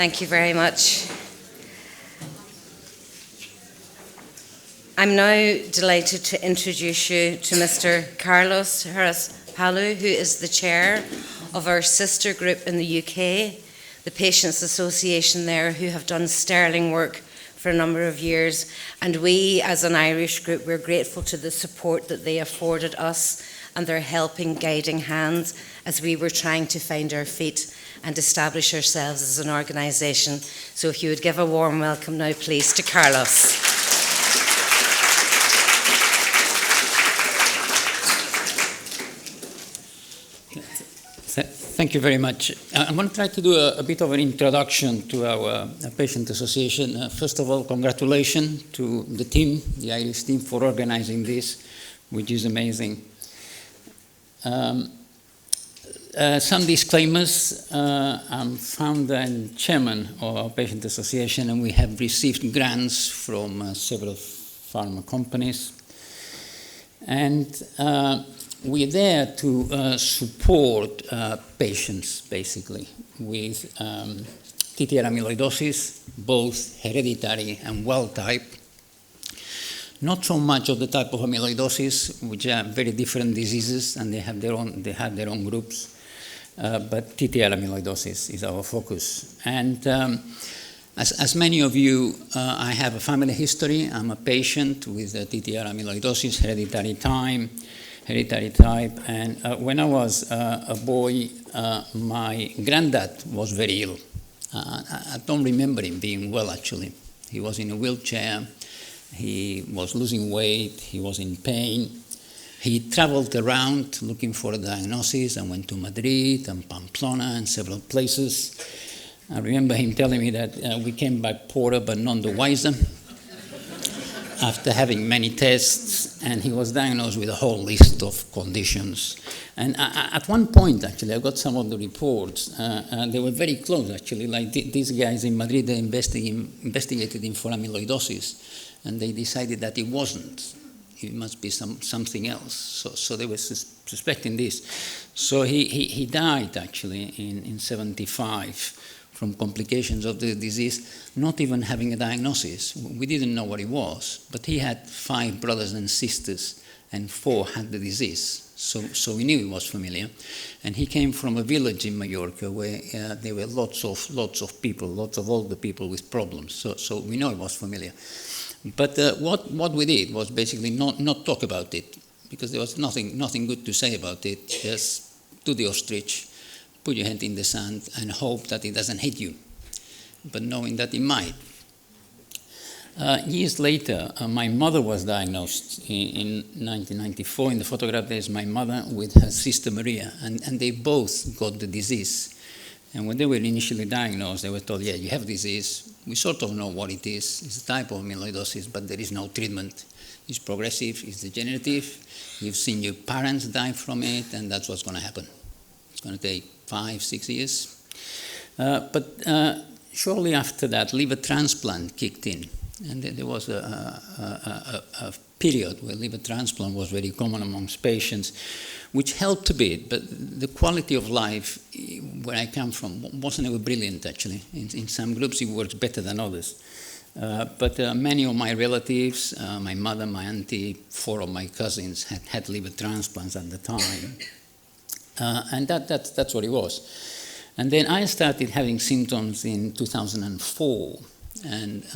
Thank you very much. I'm now delighted to introduce you to Mr. Carlos Heras-Palou, who is the chair of our sister group in the UK, the Patients Association there, who have done sterling work for a number of years. And we, as an Irish group, we're grateful to the support that they afforded us and their helping, guiding hand as we were trying to find our feet and establish ourselves as an organisation. So if you would give a warm welcome now, please, to Carlos. Thank you very much. I'm going to try to do a bit of an introduction to our patient association. First of all, congratulations to the team, the Irish team, for organizing this, which is amazing. Some disclaimers. I'm founder and chairman of our patient association, and we have received grants from several pharma companies. And we're there to support patients, basically, with ATTR amyloidosis, both hereditary and wild type. Not so much of the type of amyloidosis, which are very different diseases, and they have their own groups. But ATTR amyloidosis is our focus. And as many of you, I have a family history. I'm a patient with ATTR amyloidosis, hereditary type. And when I was a boy, my granddad was very ill. I don't remember him being well, actually. He was in a wheelchair. He was losing weight. He was in pain. He traveled around looking for a diagnosis and went to Madrid and Pamplona and several places. I remember him telling me that we came back poorer but none the wiser after having many tests, and he was diagnosed with a whole list of conditions. And at one point, actually, I got some of the reports, and they were very close, actually. Like these guys in Madrid, they investigated him for amyloidosis, and they decided that it wasn't. It must be something else. So they were suspecting this. So he died, actually, in 75 from complications of the disease, not even having a diagnosis. We didn't know what it was, but he had 5 brothers and sisters, and 4 had the disease. So we knew it was familiar. And he came from a village in Mallorca where there were lots of people, lots of older people with problems. So we know it was familiar. But what we did was basically not talk about it, because there was nothing good to say about it. Just do the ostrich, put your hand in the sand, and hope that it doesn't hit you, but knowing that it might. Years later, my mother was diagnosed in 1994. In the photograph, there's my mother with her sister Maria, and they both got the disease. And when they were initially diagnosed, they were told, yeah, you have disease. We sort of know what it is. It's a type of amyloidosis, but there is no treatment. It's progressive, it's degenerative. You've seen your parents die from it, and that's what's going to happen. It's going to take 5-6 years. But shortly after that, liver transplant kicked in. And there was a period where liver transplant was very common amongst patients, which helped a bit, but the quality of life where I come from wasn't ever brilliant, actually. In some groups, it works better than others. But many of my relatives, my mother, my auntie, 4 of my cousins had liver transplants at the time. And that's what it was. And then I started having symptoms in 2004. And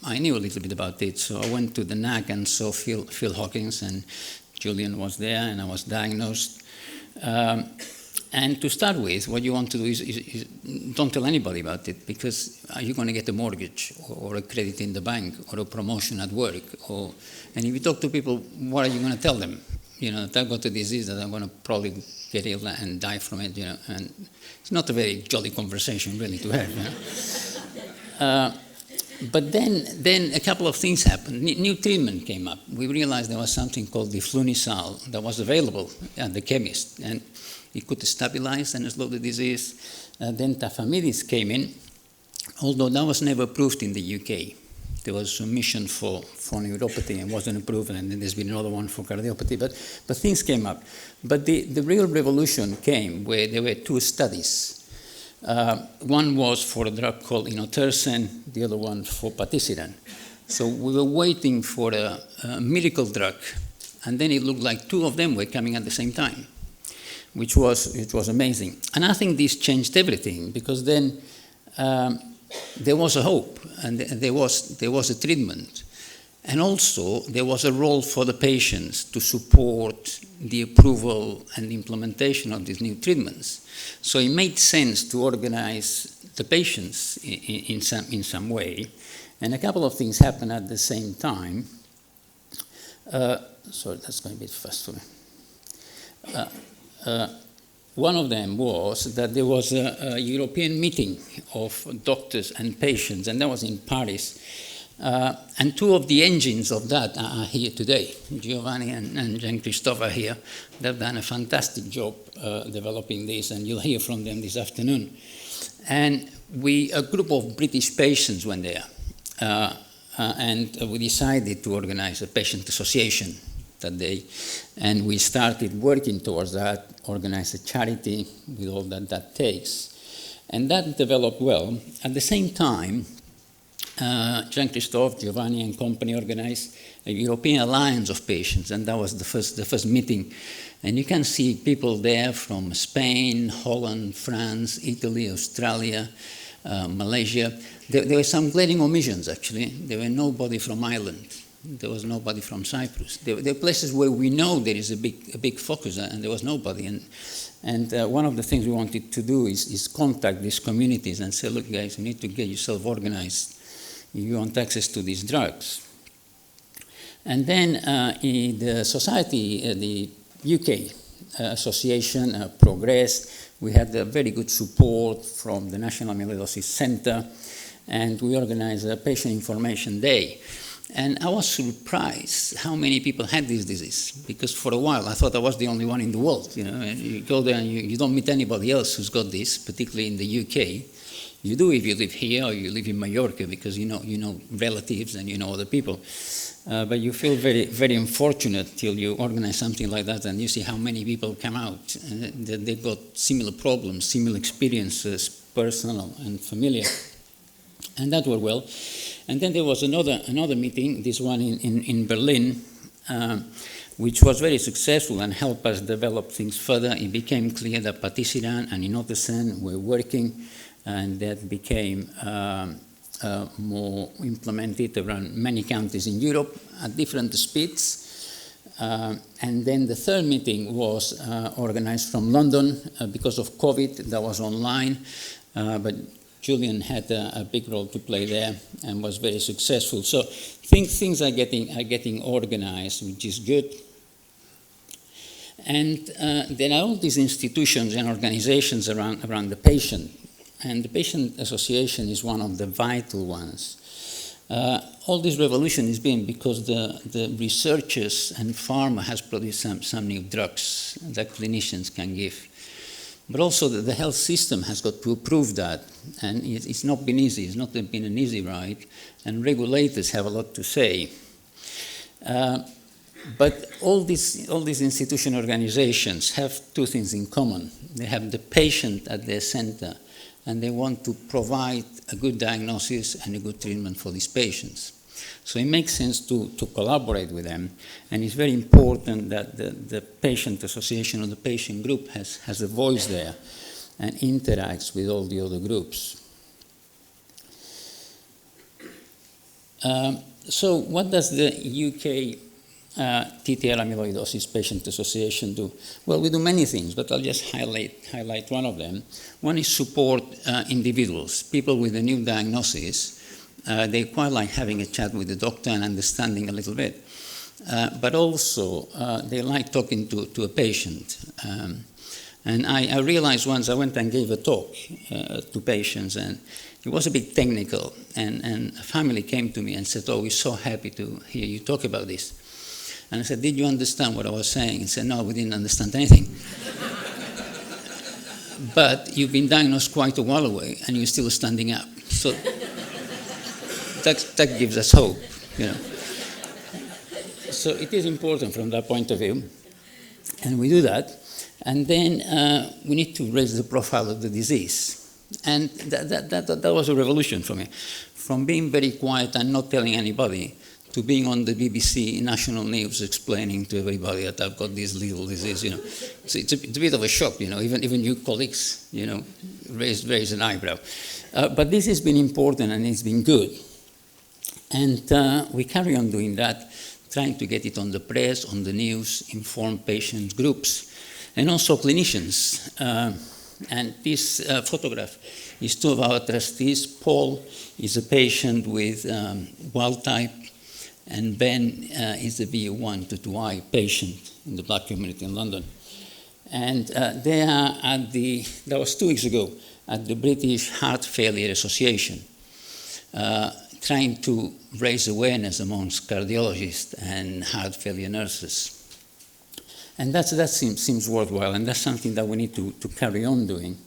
I knew a little bit about it, so I went to the NAC and saw Phil Hawkins, and Julian was there, and I was diagnosed. And to start with, what you want to do is don't tell anybody about it, because are you going to get a mortgage or a credit in the bank or a promotion at work? And if you talk to people, what are you going to tell them? You know, that I've got a disease, that I'm going to probably get ill and die from it, you know. And it's not a very jolly conversation, really, to have, you know. But then a couple of things happened. New treatment came up. We realized there was something called diflunisal that was available at the chemist, and it could stabilize and slow the disease. Then tafamidis came in, although that was never approved in the UK. There was a submission for neuropathy and wasn't approved, and then there's been another one for cardiopathy, but things came up. But the real revolution came where there were 2 studies. One was for a drug called inotersen, the other one for patisiran. So we were waiting for a miracle drug, and then it looked like two of them were coming at the same time, which was amazing. And I think this changed everything, because then there was a hope, and there was a treatment. And also, there was a role for the patients to support the approval and the implementation of these new treatments. So it made sense to organize the patients in some way. And a couple of things happened at the same time. Sorry, that's going a bit fast for me. One of them was that there was a European meeting of doctors and patients, and that was in Paris. And two of the engines of that are here today. Giovanni and Jean-Christophe are here. They've done a fantastic job developing this, and you'll hear from them this afternoon. And a group of British patients went there, and we decided to organize a patient association that day. And we started working towards that, organize a charity with all that takes. And that developed well. At the same time, Jean-Christophe, Giovanni and company organized a European Alliance of Patients, and that was the first meeting. And you can see people there from Spain, Holland, France, Italy, Australia, Malaysia. There were some glaring omissions, actually. There were nobody from Ireland. There was nobody from Cyprus. There were places where we know there is a big focus, and there was nobody. And one of the things we wanted to do is contact these communities and say, look, guys, you need to get yourself organized. You want access to these drugs. And then in the society, the UK association progressed. We had very good support from the National Amyloidosis Center, and we organized a patient information day. And I was surprised how many people had this disease, because for a while I thought I was the only one in the world. And you go there and you don't meet anybody else who's got this, particularly in the UK. You do if you live here or you live in Mallorca, because you know relatives and you know other people. But you feel very, very unfortunate till you organize something like that and you see how many people come out. And they've got similar problems, similar experiences, personal and familiar. And that worked well. And then there was another meeting, this one in Berlin, which was very successful and helped us develop things further. It became clear that patisiran and inotersen were working, and that became more implemented around many countries in Europe at different speeds. And then the third meeting was organized from London because of COVID. That was online, but Julian had a big role to play there and was very successful. So things are getting organized, which is good. And there are all these institutions and organizations around the patient. And the Patient Association is one of the vital ones. All this revolution is being because the researchers and pharma has produced some new drugs that clinicians can give. But also the health system has got to approve that. And it's not been easy. It's not been an easy ride. And regulators have a lot to say. But all these institution organizations have two things in common. They have the patient at their center, and they want to provide a good diagnosis and a good treatment for these patients. So it makes sense to collaborate with them, and it's very important that the patient association or the patient group has a voice there and interacts with all the other groups. So what does the UK TTR amyloidosis Patient Association do? Well, we do many things, but I'll just highlight one of them. One is support individuals, people with a new diagnosis. They quite like having a chat with the doctor and understanding a little bit. But also, they like talking to a patient. And I realized once I went and gave a talk to patients, and it was a bit technical. And a family came to me and said, oh, we're so happy to hear you talk about this. And I said, did you understand what I was saying? He said, no, we didn't understand anything. But you've been diagnosed quite a while away, and you're still standing up. So that gives us hope, So it is important from that point of view. And we do that. And then we need to raise the profile of the disease. And that was a revolution for me. From being very quiet and not telling anybody to being on the BBC national news explaining to everybody that I've got this little disease, you know. So it's a bit of a shock, you know, even you colleagues, you know, raise an eyebrow. But this has been important and it's been good. And we carry on doing that, trying to get it on the press, on the news, inform patient groups, and also clinicians. And this photograph is two of our trustees. Paul is a patient with wild type, and Ben is a VU1 to 2I patient in the Black community in London. And they are at that was 2 weeks ago, at the British Heart Failure Association, trying to raise awareness amongst cardiologists and heart failure nurses. And that seems worthwhile, and that's something that we need to carry on doing.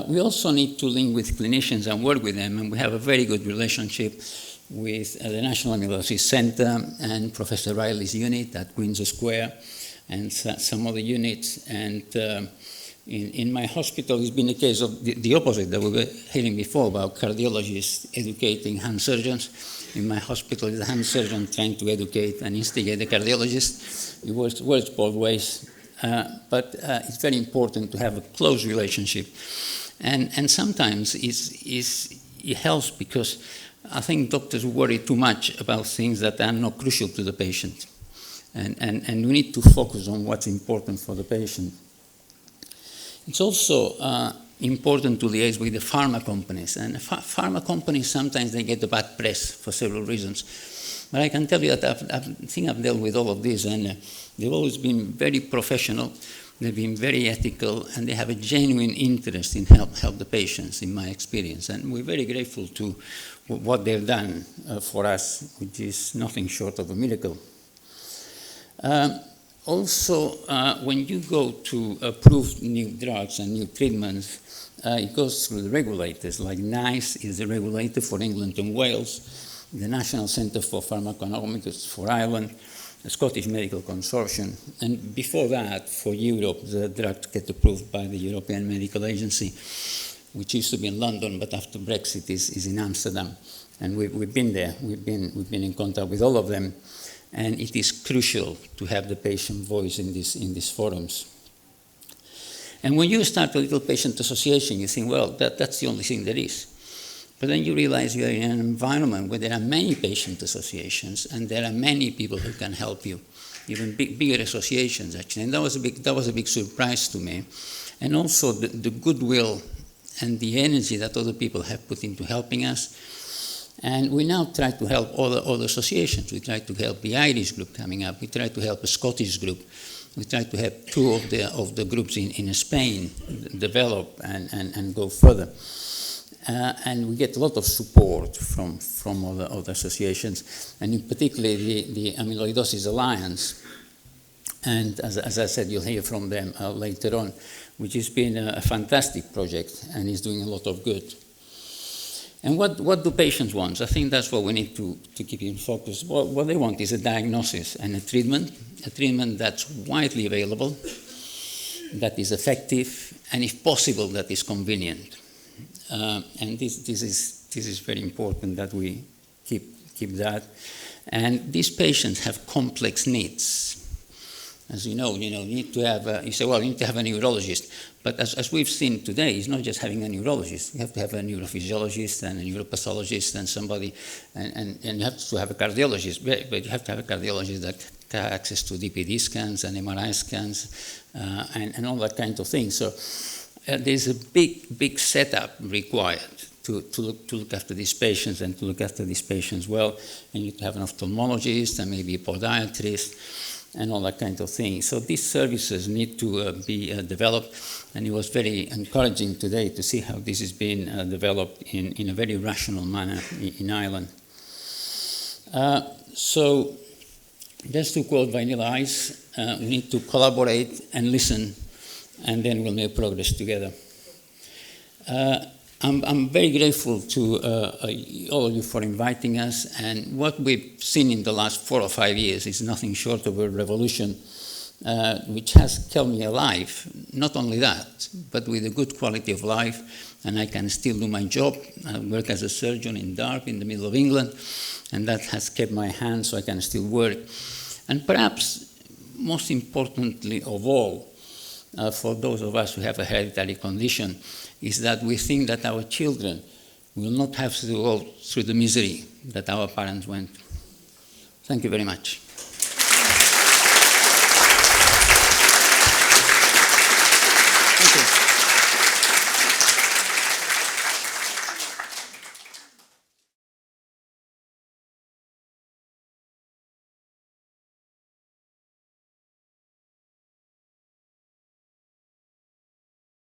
We also need to link with clinicians and work with them, and we have a very good relationship with the National Amyloidosis Center and Professor Riley's unit at Queen's Square and some other units. And in my hospital, it's been a case of the opposite that we were hearing before about cardiologists educating hand surgeons. In my hospital, it's a hand surgeon trying to educate and instigate the cardiologist. It works both ways. But it's very important to have a close relationship. And sometimes it helps because I think doctors worry too much about things that are not crucial to the patient. And we need to focus on what's important for the patient. It's also important to liaise with the pharma companies. And pharma companies, sometimes they get a bad press for several reasons. But I can tell you that I think I've dealt with all of this, and they've always been very professional, they've been very ethical, and they have a genuine interest in help the patients, in my experience. And we're very grateful to what they've done for us, which is nothing short of a miracle. Also, when you go to approve new drugs and new treatments, it goes through the regulators, like NICE is the regulator for England and Wales, the National Centre for Pharmacoeconomics for Ireland, the Scottish Medical Consortium, and before that, for Europe, the drugs get approved by the European Medical Agency, which used to be in London, but after Brexit is in Amsterdam. And we've been there, we've been in contact with all of them, and it is crucial to have the patient voice in these forums. And when you start a little patient association, you think, well, that's the only thing there is. But then you realize you're in an environment where there are many patient associations and there are many people who can help you, even bigger associations, actually. And that was a big surprise to me. And also the goodwill and the energy that other people have put into helping us. And we now try to help other associations. We try to help the Irish group coming up. We try to help a Scottish group. We try to help two of the groups in Spain develop and go further. And we get a lot of support from other associations, and in particular the Amyloidosis Alliance. And as I said, you'll hear from them later on, which has been a fantastic project and is doing a lot of good. And what do patients want? I think that's what we need to keep in focus. What they want is a diagnosis and a treatment that's widely available, that is effective, and if possible, that is convenient. And this is very important that we keep that. And these patients have complex needs. As you know, you need to have, you say, well, you need to have a neurologist. But as we've seen today, it's not just having a neurologist. You have to have a neurophysiologist and a neuropathologist and somebody, and you have to have a cardiologist. But you have to have a cardiologist that has access to DPD scans and MRI scans and all that kind of thing. So there's a big setup required to look after these patients and to look after these patients well. And you need to have an ophthalmologist and maybe a podiatrist and all that kind of thing. So these services need to be developed, and it was very encouraging today to see how this is being developed in a very rational manner in Ireland. So just to quote Vanilla Ice, we need to collaborate and listen, and then we'll make progress together. I'm very grateful to all of you for inviting us, and what we've seen in the last 4 or 5 years is nothing short of a revolution which has kept me alive. Not only that, but with a good quality of life, and I can still do my job. I work as a surgeon in Derby, in the middle of England, and that has kept my hand so I can still work. And perhaps most importantly of all, for those of us who have a hereditary condition, is that we think that our children will not have to go through the misery that our parents went. Thank you very much.